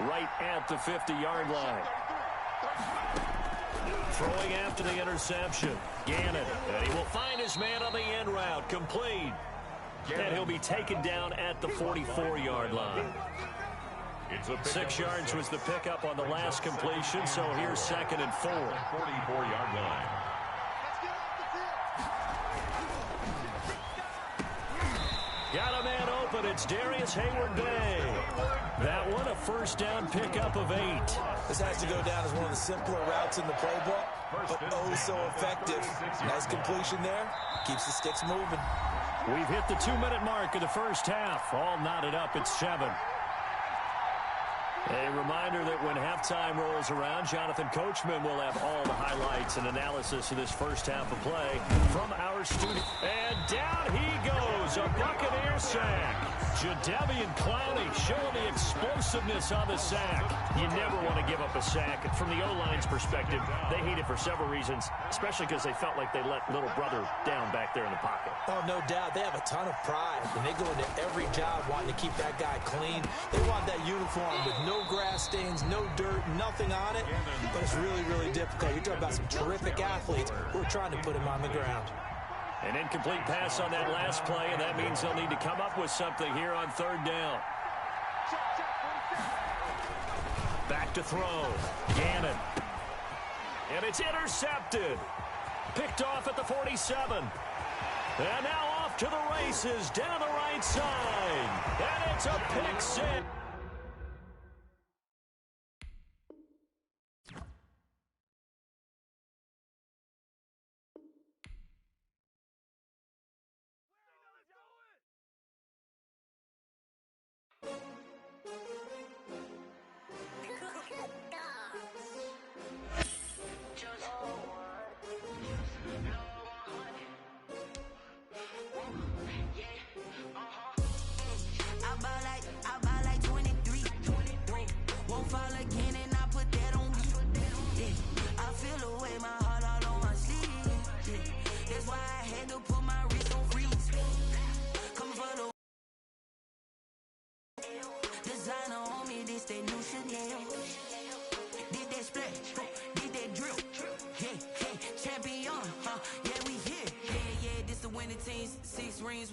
right at the 50-yard line. Throwing after the interception. Gannon. And he will find his man on the end route. Complete. And he'll be taken down at the 44-yard line. 6 yards was the pickup on the last completion, so here's 2nd and 4. 44-yard line. Got a man open. It's Darius Hayward-Bay. That one, a first down pickup of 8. This has to go down as one of the simpler routes in the playbook, but oh so effective. Nice completion there. Keeps the sticks moving. We've hit the 2-minute mark of the first half. All knotted up at 7. A reminder that when halftime rolls around, Jonathan Coachman will have all the highlights and analysis of this first half of play from our studio. And down he goes, a Buccaneer sack. Jadeveon Clowney showing the explosiveness on the sack. You never want to give up a sack. And from the O-line's perspective, they hate it for several reasons, especially because they felt like they let little brother down back there in the pocket. Oh, no doubt. They have a ton of pride, and they go into every job wanting to keep that guy clean. They want that uniform with no grass stains, no dirt, nothing on it. But it's really, really difficult. You're talking about some terrific athletes who are trying to put him on the ground. An incomplete pass on that last play, and that means they'll need to come up with something here on 3rd down. Back to throw. Gannon. And it's intercepted. Picked off at the 47. And now off to the races down the right side. And it's a pick six.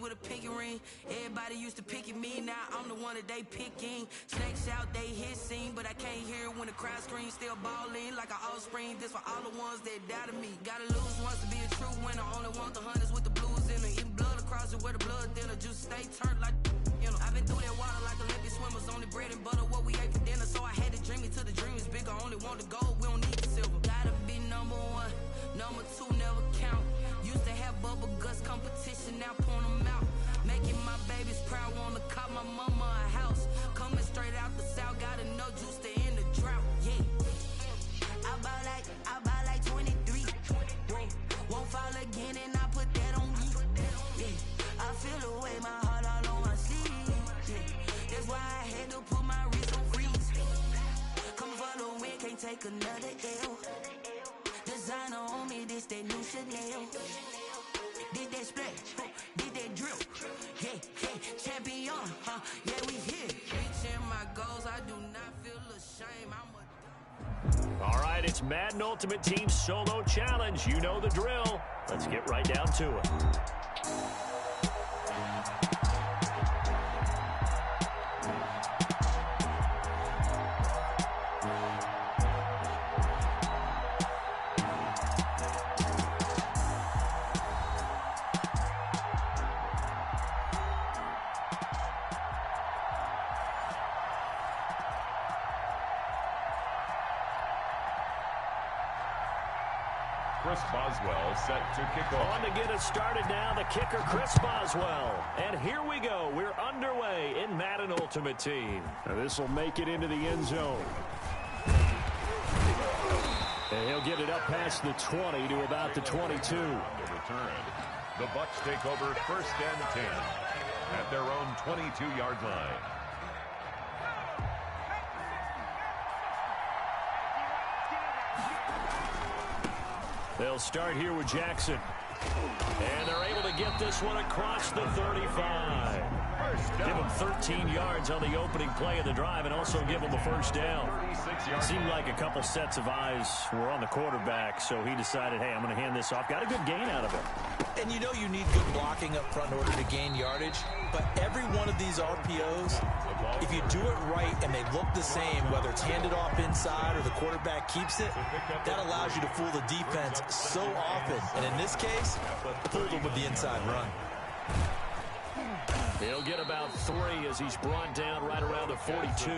With a pinky ring, everybody used to pick at me. Now I'm the one that they picking. Snakes out, they hit scene, but I can't hear it when the crowd screams. Still balling like an offspring. This for all the ones that doubted me. Gotta lose once to be a true winner. Only want the hunters with the blues in it. Eating blood across it where the blood thinner. Just stay turned like you know. I've been through that water like Olympic swimmers. Only bread and butter what we ate for dinner. So I had to dream it till the dream is bigger. Only want the gold, we don't need the silver. Gotta be number 1, number 2 never count. Used to have bubble guts competition, now point them out. Making my babies proud, wanna cop my mama a house. Coming straight out the south, gotta know juice to end the drought, yeah. I buy like 23. Won't fall again and I put that on me, yeah. I feel the way, my heart all on my sleeve, yeah. That's why I had to put my wrist on freeze. Come for the win, can't take another L. Designer on me, this that new Chanel. Did that splash, did that drip, yeah, champion, yeah, we here. Reaching my goals, I do not feel ashamed, All right, it's Madden Ultimate Team Solo Challenge. You know the drill. Let's get right down to it. Chris Boswell set to kick off. On to get us started now, the kicker, Chris Boswell. And here we go. We're underway in Madden Ultimate Team. This will make it into the end zone. And he'll get it up past the 20 to about the 22. Return. The Bucs take over 1st and 10 at their own 22-yard line. They'll start here with Jackson. And they're able to get this one across the 35. Give him 13 yards on the opening play of the drive and also give him a first down. It seemed like a couple sets of eyes were on the quarterback, so he decided, hey, I'm going to hand this off. Got a good gain out of it. And you know you need good blocking up front in order to gain yardage, but every one of these RPOs, if you do it right and they look the same, whether it's handed off inside or the quarterback keeps it, that allows you to fool the defense so often. And in this case, fooled them with the inside run. He'll get about 3 as he's brought down right around the 42.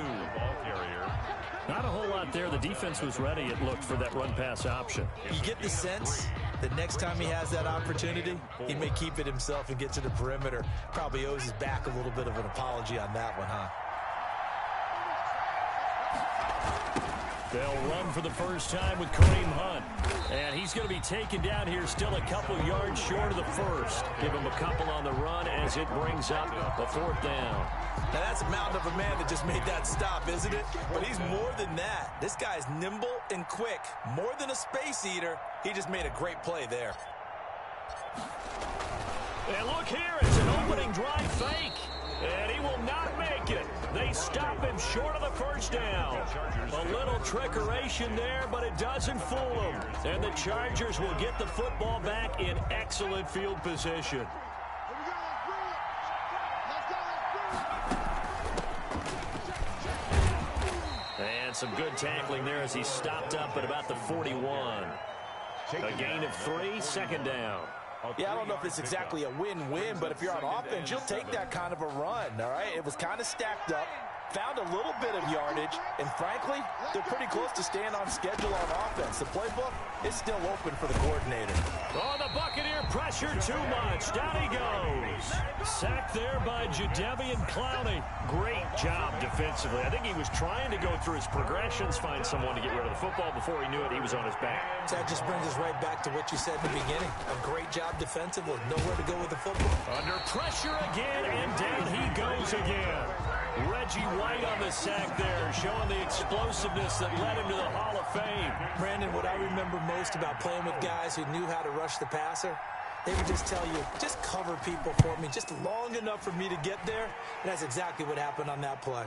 Not a whole lot there. The defense was ready, it looked, for that run-pass option. You get the sense that next time he has that opportunity, he may keep it himself and get to the perimeter. Probably owes his back a little bit of an apology on that one, huh? They'll run for the first time with Kareem Hunt. And he's going to be taken down here still a couple yards short of the first. Give him a couple on the run as it brings up a 4th down. Now that's a mountain of a man that just made that stop, isn't it? But he's more than that. This guy's nimble and quick. More than a space eater. He just made a great play there. And look here, it's an opening drive fake. And he will not make it. They stop him short of the first down. A little trickeration there, but it doesn't fool him. And the Chargers will get the football back in excellent field position. And some good tackling there as he stopped up at about the 41. A gain of 3, 2nd down. Yeah, I don't know if it's exactly a win-win, but if you're on offense, you'll take that kind of a run, all right? It was kind of stacked up, found a little bit of yardage, and frankly, they're pretty close to staying on schedule on offense. The playbook is still open for the coordinator. Oh, the Buccaneer pressure too much. Down he goes. Sacked there by Jadeveon Clowney. Great job defensively. I think he was trying to go through his progressions, find someone to get rid of the football. Before he knew it, he was on his back. So that just brings us right back to what you said in the beginning. A great job defensively. Nowhere to go with the football. Under pressure again, and down he goes again. Reggie White on the sack there, showing the explosiveness that led him to the Hall of Fame. Brandon, what I remember most about playing with guys who knew how to rush the passer, they would just tell you, just cover people for me, just long enough for me to get there. And that's exactly what happened on that play.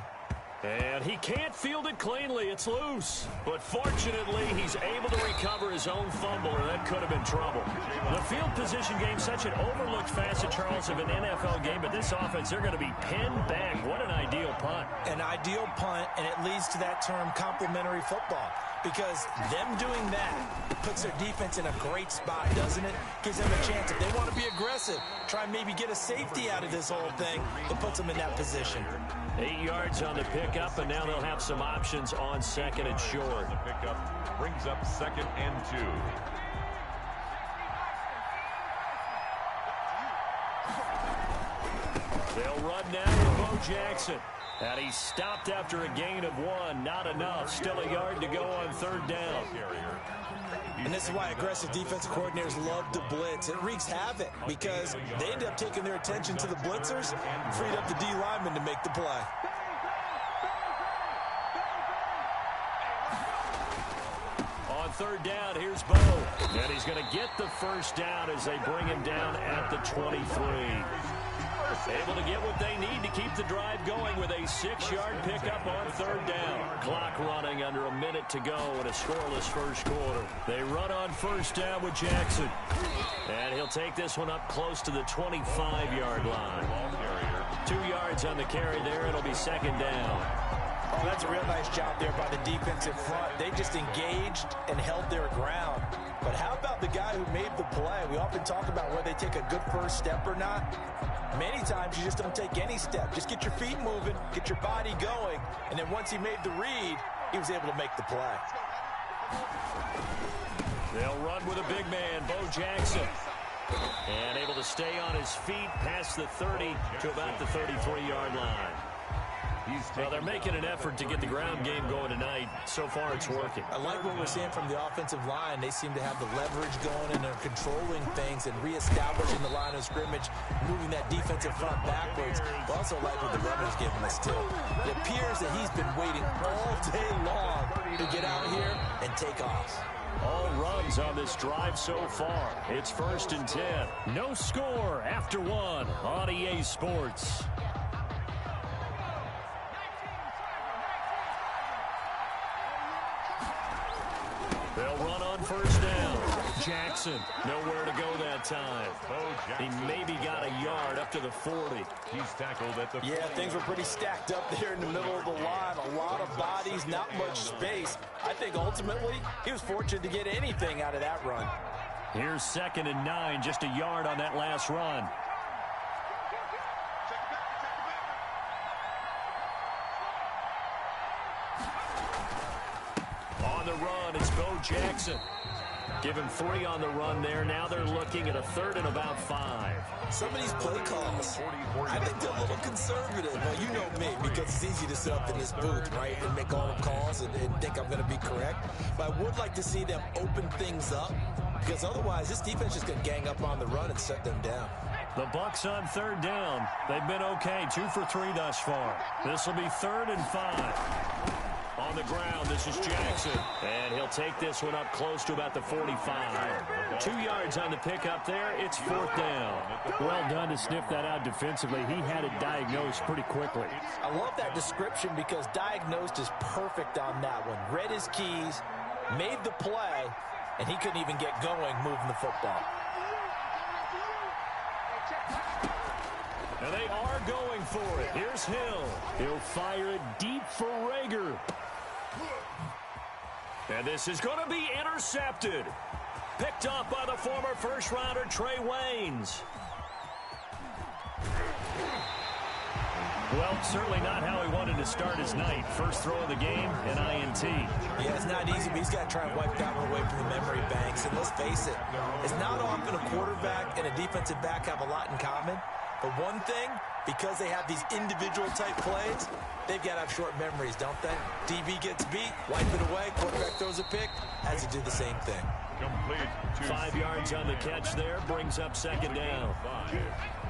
And he can't field it cleanly. It's loose. But fortunately, he's able to recover his own fumble, or that could have been trouble. The field position game, such an overlooked facet, Charles, of an NFL game. But this offense, they're going to be pinned back. What an ideal punt. An ideal punt, and it leads to that term complementary football. Because them doing that puts their defense in a great spot, doesn't it? Gives them a chance. If they want to be aggressive, try and maybe get a safety out of this whole thing, it puts them in that position. 8 yards on the pickup, and now they'll have some options on 2nd and short. The pickup brings up 2nd and 2. They'll run now to Bo Jackson. And he stopped after a gain of 1. Not enough. Still a yard to go on 3rd down. And this is why aggressive defensive coordinators love to blitz. It wreaks havoc because they end up taking their attention to the blitzers, freed up the D lineman to make the play. On 3rd down, here's Bo. And he's going to get the first down as they bring him down at the 23. Able to get what they need to keep the drive going with a 6-yard pickup on 3rd down. Clock running under a minute to go in a scoreless first quarter. They run on 1st down with Jackson. And he'll take this one up close to the 25-yard line. 2 yards on the carry there. It'll be 2nd down. Oh, that's a real nice job there by the defensive front. They just engaged and held their ground. But how about the guy who made the play? We often talk about whether they take a good first step or not. Many times you just don't take any step. Just get your feet moving, get your body going, and then once he made the read, he was able to make the play. They'll run with a big man, Bo Jackson. And able to stay on his feet past the 30 to about the 33-yard line. Well, they're making an effort to get the ground game going tonight. So far, it's working. I like what we're seeing from the offensive line. They seem to have the leverage going, and they're controlling things and reestablishing the line of scrimmage, moving that defensive front backwards. I also like what the runner's giving us, too. It appears that he's been waiting all day long to get out here and take off. All runs on this drive so far. It's 1st and 10. No score after 1 on EA Sports. They'll run on 1st down. Jackson, nowhere to go that time. He maybe got a yard up to the 40. He's tackled at the 40. Yeah, things were pretty stacked up there in the middle of the line. A lot of bodies, not much space. I think ultimately he was fortunate to get anything out of that run. Here's 2nd and 9, just a yard on that last run. On the run, it's Bo Jackson. Give him 3 on the run there. Now they're looking at a 3rd and about 5. Some of these play calls, I think they're a little conservative. Now, you know me, because it's easy to sit up in this booth, right, and make all the calls and think I'm going to be correct. But I would like to see them open things up, because otherwise this defense is going to gang up on the run and shut them down. The Bucks on 3rd down. They've been okay, 2 for 3 thus far. This will be 3rd and 5. On the ground, this is Jackson. And he'll take this one up close to about the 45. 2 yards on the pickup there. It's 4th down. Well done to sniff that out defensively. He had it diagnosed pretty quickly. I love that description because diagnosed is perfect on that one. Read his keys, made the play, and he couldn't even get going moving the football. And they are going for it. Here's Hill. He'll fire it deep for Rager. And this is going to be intercepted. Picked off by the former first-rounder Trey Waynes. Well, certainly not how he wanted to start his night. First throw of the game, an INT. Yeah, it's not easy, but he's got to try and wipe that one away from the memory banks. And let's face it, it's not often a quarterback and a defensive back have a lot in common. But one thing, because they have these individual type plays, they've got to have short memories, don't they? DB gets beat, wipe it away, quarterback throws a pick, has to do the same thing. Complete. 5 yards on the catch there, brings up 2nd down.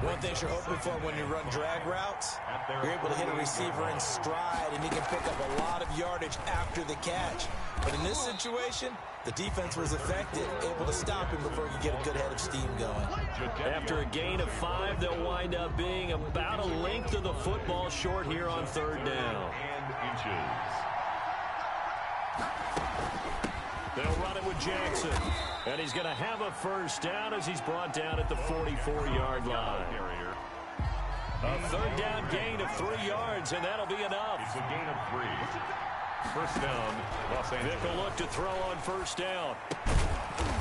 One thing you're hoping for when you run drag routes, you're able to hit a receiver in stride, and he can pick up a lot of yardage after the catch. But in this situation, the defense was effective, able to stop him before he could get a good head of steam going. After a gain of 5, they'll wind up being about a length of the football short here on 3rd down. And inches. They'll run it with Jackson. And he's going to have a 1st down as he's brought down at the 44-yard line. A 3rd down gain of 3 yards, and that'll be enough. It's a gain of 3. 1st down, Los Angeles. Vick will look to throw on 1st down.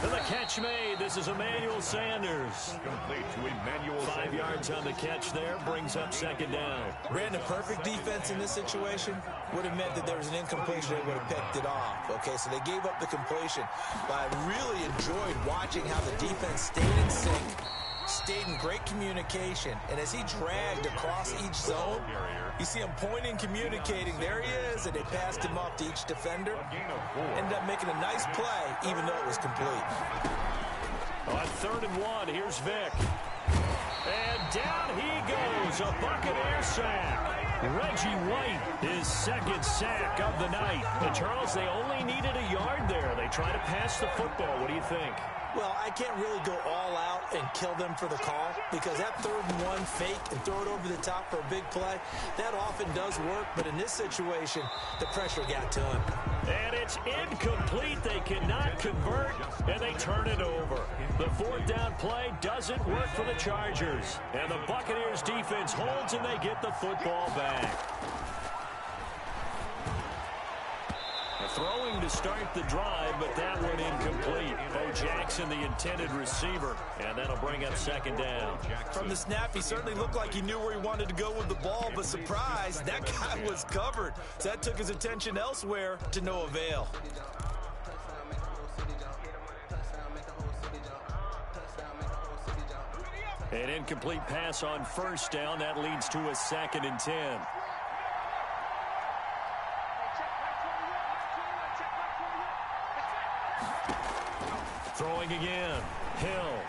And the catch made. This is Emmanuel Sanders. Complete to Emmanuel 5 yards on the catch there. Brings up 2nd down. Ran a perfect defense in this situation would have meant that there was an incompletion. They would have picked it off. Okay, so they gave up the completion. But I really enjoyed watching how the defense stayed in sync, stayed in great communication. And as he dragged across each zone, you see him pointing, communicating. There he is, and they passed him off to each defender. Ended up making a nice play, even though it was complete. On 3rd and 1, here's Vick. And down he goes, a Buccaneer sack. Reggie White, his 2nd sack of the night. And Charles, they only needed a yard there. They try to pass the football. What do you think? Well, I can't really go all out and kill them for the call because that 3rd and 1 fake and throw it over the top for a big play, that often does work. But in this situation, the pressure got to him. And it's incomplete. They cannot convert, and they turn it over. The 4th down play doesn't work for the Chargers. And the Buccaneers defense holds, and they get the football back. Throwing to start the drive, but that one incomplete. Bo Jackson, the intended receiver, and that'll bring up 2nd down. From the snap, he certainly looked like he knew where he wanted to go with the ball, but surprise, that guy was covered. So that took his attention elsewhere to no avail. An incomplete pass on 1st down. That leads to a 2nd and 10. Throwing again. Hill.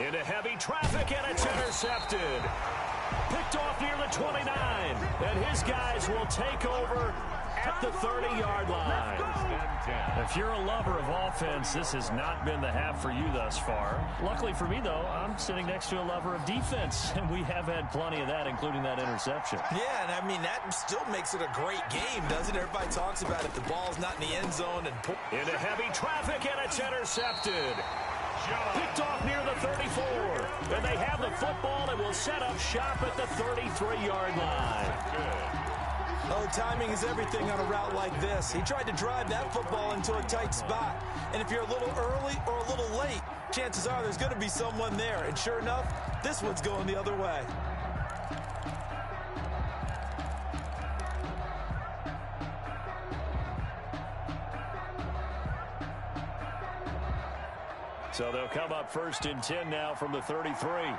Into heavy traffic, and it's intercepted. Picked off near the 29. And his guys will take over at the 30-yard line. If you're a lover of offense, this has not been the half for you thus far. Luckily for me, though, I'm sitting next to a lover of defense, and we have had plenty of that, including that interception. Yeah, and I mean, that still makes it a great game, doesn't it? Everybody talks about if the ball's not in the end zone. Into heavy traffic, and it's intercepted. Picked off near the 34. And they have the football and will set up shop at the 33-yard line. Oh, timing is everything on a route like this. He tried to drive that football into a tight spot. And if you're a little early or a little late, chances are there's going to be someone there. And sure enough, this one's going the other way. So they'll come up 1st and 10 now from the 33.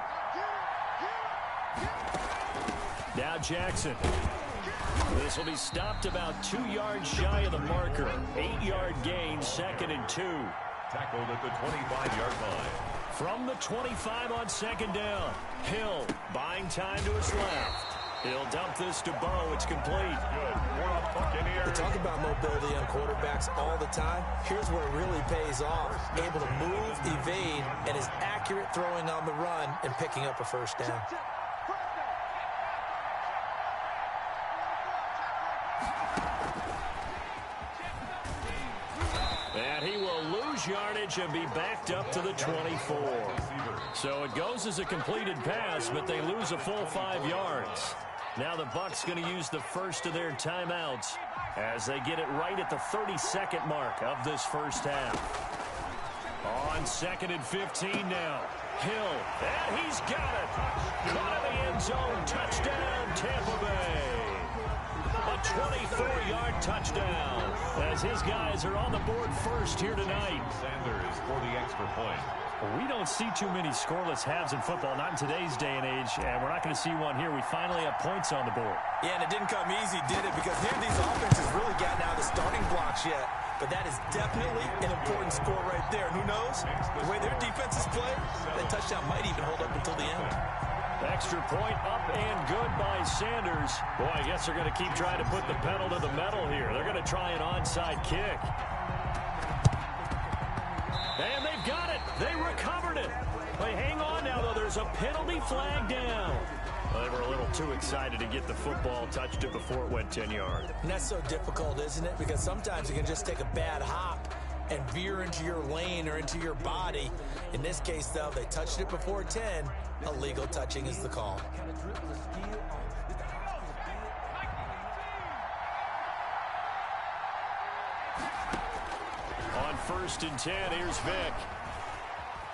Now Jackson. This will be stopped about 2 yards shy of the marker. 8-yard gain, 2nd and 2. Tackled at the 25-yard line. From the 25 on 2nd down. Hill buying time to his left. He'll dump this to Bo. It's complete. Good for a Buccaneer. We talk about mobility on quarterbacks all the time. Here's where it really pays off. Able to move, evade, and is accurate throwing on the run and picking up a first down. And he will lose yardage and be backed up to the 24. So it goes as a completed pass, but they lose a full 5 yards. Now the Bucs going to use the first of their timeouts as they get it right at the 32nd mark of this first half. On 2nd and 15 now. Hill, and he's got it. Caught in the end zone. Touchdown, Tampa Bay. A 24-yard touchdown as his guys are on the board first here tonight. Sanders for the extra point. We don't see too many scoreless halves in football, not in today's day and age, and we're not going to see one here. We finally have points on the board. Yeah, and it didn't come easy, did it? Because neither of these offenses really gotten out of the starting blocks yet. But that is definitely an important score right there. And who knows? The way their defenses play, that touchdown might even hold up until the end. Extra point up and good by Sanders. Boy, I guess they're going to keep trying to put the pedal to the metal here. They're going to try an onside kick. And they've got it. They recovered it. Hey, hang on now, though. There's a penalty flag down. Well, they were a little too excited to get the football, touched it before it went 10 yards. And that's so difficult, isn't it? Because sometimes you can just take a bad hop and veer into your lane or into your body. In this case, though, they touched it before 10. Illegal touching is the call. On 1st and 10, here's Vick.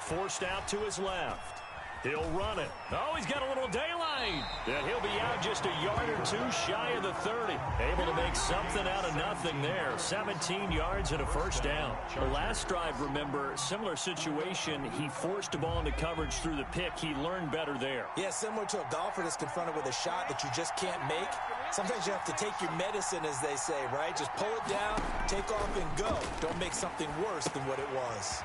Forced out to his left. He'll run it. Oh, he's got a little daylight. And he'll be out just a yard or two shy of the 30. Able to make something out of nothing there. 17 yards and a first down. The last drive, remember, similar situation. He forced a ball into coverage through the pick. He learned better there. Yeah, similar to a golfer that's confronted with a shot that you just can't make. Sometimes you have to take your medicine, as they say, right? Just pull it down, take off, and go. Don't make something worse than what it was.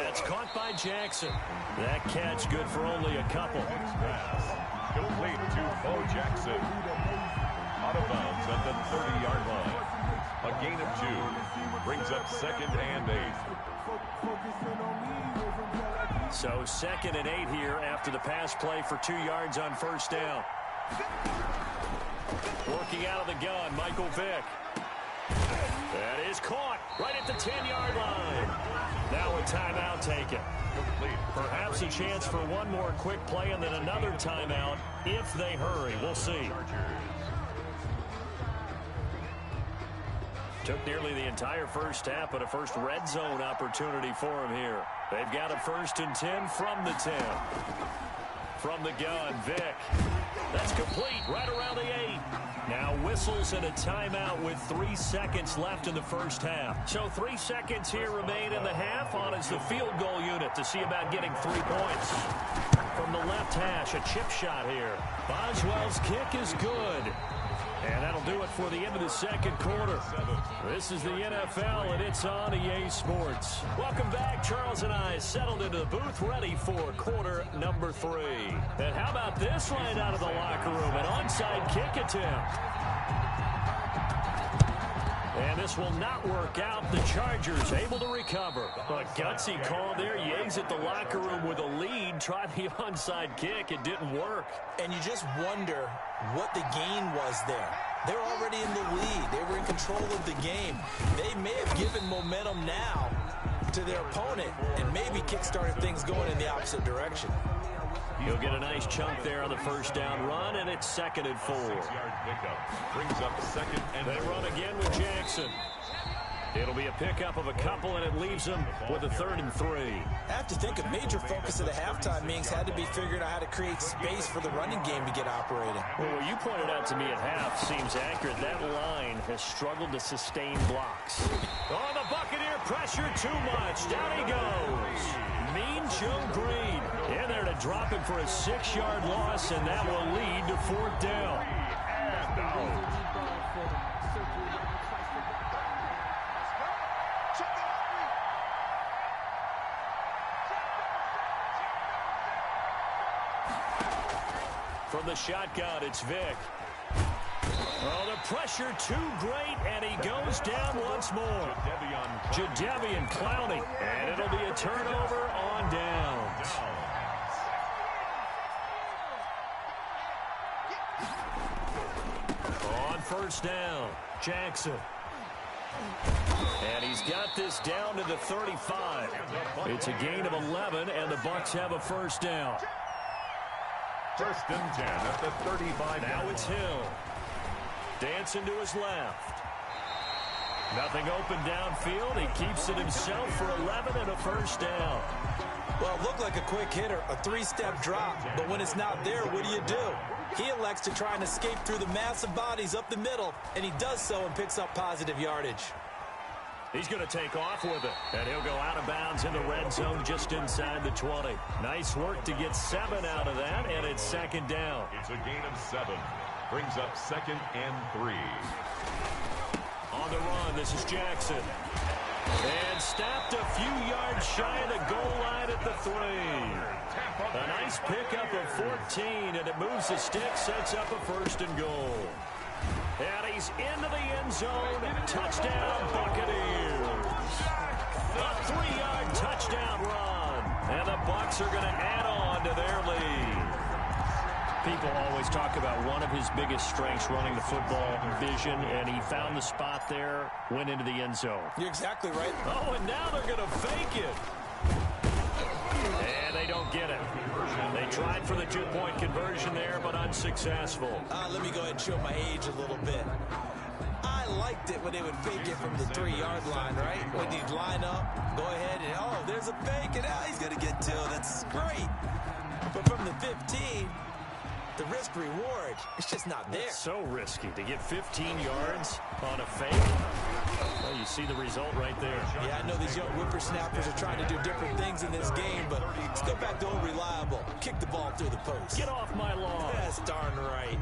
That's caught by Jackson. That catch good for only a couple. Pass complete to Bo Jackson. Out of bounds at the 30-yard line. A gain of 2 brings up 2nd and 8. So 2nd and 8 here after the pass play for 2 yards on first down. Working out of the gun, Michael Vick. That is caught right at the 10-yard line. Now a timeout taken. Perhaps a chance for one more quick play and then another timeout if they hurry. We'll see. Took nearly the entire first half, but a first red zone opportunity for him here. They've got a 1st and 10 from the 10. From the gun, Vick. That's complete right around the 8. Now whistles and a timeout with 3 seconds left in the first half. So 3 seconds here remain in the half. On is the field goal unit to see about getting 3 points. From the left hash, a chip shot here. Boswell's kick is good. And that'll do it for the end of the second quarter. This is the NFL, and it's on EA Sports. Welcome back. Charles and I settled into the booth, ready for quarter number 3. And how about this line out of the locker room? An onside kick attempt. And this will not work out. The Chargers able to recover. A gutsy call there. Yates at the locker room with a lead. Tried the onside kick. It didn't work. And you just wonder what the gain was there. They're already in the lead. They were in control of the game. They may have given momentum now to their opponent and maybe kick-started things going in the opposite direction. He'll get a nice chunk there on the first down run, and it's 2nd and 4. 6-yard pickup brings up 2nd and They 4. run again with Jackson. It'll be a pickup of a couple, and it leaves them with a 3rd and 3. I have to think a major focus of the halftime meetings had to be figuring out how to create space for the running game to get operating. Well, what you pointed out to me at half seems accurate. That line has struggled to sustain blocks. Oh, the Buccaneer pressure too much. Down he goes. Mean Joe Green in there to drop him for a 6-yard loss, and that will lead to 4th down. And out. From the shotgun, it's Vick. Oh, the pressure too great, and he goes down once more. Jadeveon Clowney, and it'll be a turnover on downs. On first down, Jackson. And he's got this down to the 35. It's a gain of 11, and the Bucs have a first down. 1st and 10 at the 35. Now it's Hill. Dancing to his left. Nothing open downfield. He keeps it himself for 11 and a first down. Well, it looked like a quick hitter, a 3-step drop, but when it's not there, what do? He elects to try and escape through the massive bodies up the middle, and he does so and picks up positive yardage. He's going to take off with it, and he'll go out of bounds in the red zone just inside the 20. Nice work to get 7 out of that, and it's 2nd down. It's a gain of 7. Brings up 2nd and 3. On the run, this is Jackson. And stopped a few yards shy of the goal line at the 3. A nice pickup of 14, and it moves the stick, sets up a 1st and goal. And he's into the end zone. Touchdown, Buccaneers. A 3-yard touchdown run. And the Bucs are going to add on to their lead. People always talk about one of his biggest strengths running the football, vision, and he found the spot there, went into the end zone. You're exactly right. Oh, and now they're going to fake it. And they don't get it. They tried for the 2-point conversion there, but unsuccessful. Let me go ahead and show my age a little bit. I liked it when they would fake it from the 3-yard line, right? When you'd line up, go ahead and, oh, there's a fake, and he's going to get 2. That's great. But from the 15, the risk-reward, it's just not there. It's so risky to get 15 yards on a fake. Well, you see the result right there. Yeah, I know these young whippersnappers are trying to do different things in this game, but let's go back to old reliable. Kick the ball through the post. Get off my lawn. That's darn right.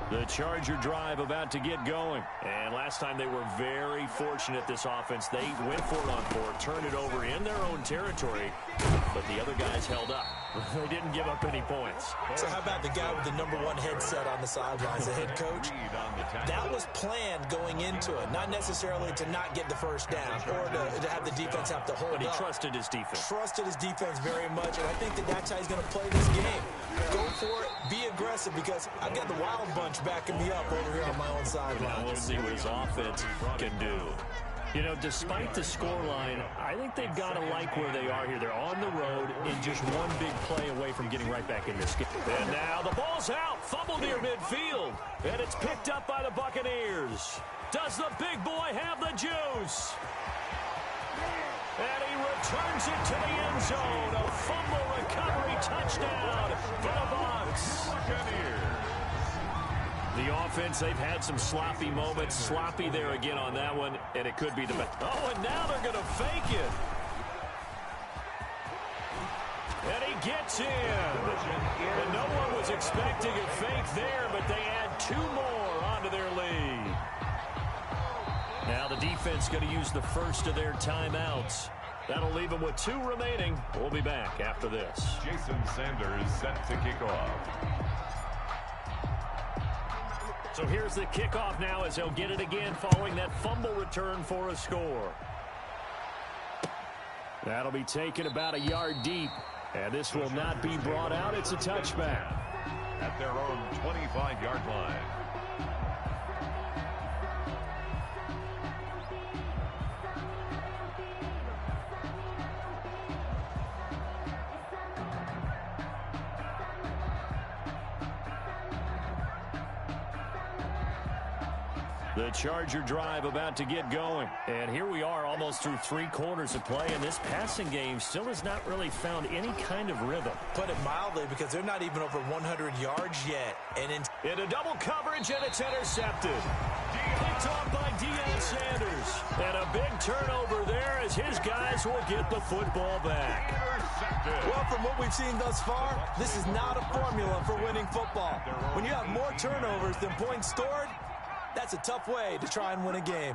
The Charger drive about to get going. And last time they were very fortunate, this offense. They went for it on 4, turned it over in their own territory, but the other guys held up. They didn't give up any points. So how about the guy with the #1 headset on the sidelines, the head coach? That was planned going into it, not necessarily to not get the first down or to have the defense have to hold up. But he trusted his defense. Trusted his defense very much, and I think that's how he's going to play this game. Go for it, be aggressive, because I've got the Wild Bunch backing me up over here on my own sideline. We'll see what his offense can do. You know, despite the scoreline, I think they've got to like where they are here. They're on the road and just one big play away from getting right back in this game. And now the ball's out, fumbled near midfield, and it's picked up by the Buccaneers. Does the big boy have the juice? And he returns it to the end zone. A fumble recovery touchdown for the Bucs. Buccaneers. The offense, they've had some sloppy moments. Sloppy there again on that one, and it could be the best. Oh, and now they're going to fake it. And he gets in. And no one was expecting a fake there, but they add 2 more onto their lead. Now the defense going to use the first of their timeouts. That'll leave them with 2 remaining. We'll be back after this. Jason Sanders set to kick off. So here's the kickoff now as they'll get it again following that fumble return for a score. That'll be taken about a yard deep. And this will not be brought out. It's a touchback. At their own 25-yard line. The Charger drive about to get going. And here we are almost through 3 quarters of play, and this passing game still has not really found any kind of rhythm. Put it mildly, because they're not even over 100 yards yet. And in a double coverage, and it's intercepted. Picked off by Deion Sanders. And a big turnover there as his guys will get the football back. Well, from what we've seen thus far, this is not a formula for winning football. When you have more turnovers than points scored, that's a tough way to try and win a game.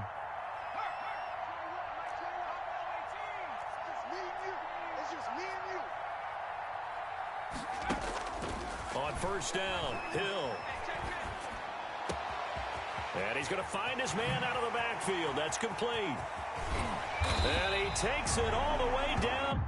On first down, Hill. And he's going to find his man out of the backfield. That's complete. And he takes it all the way down.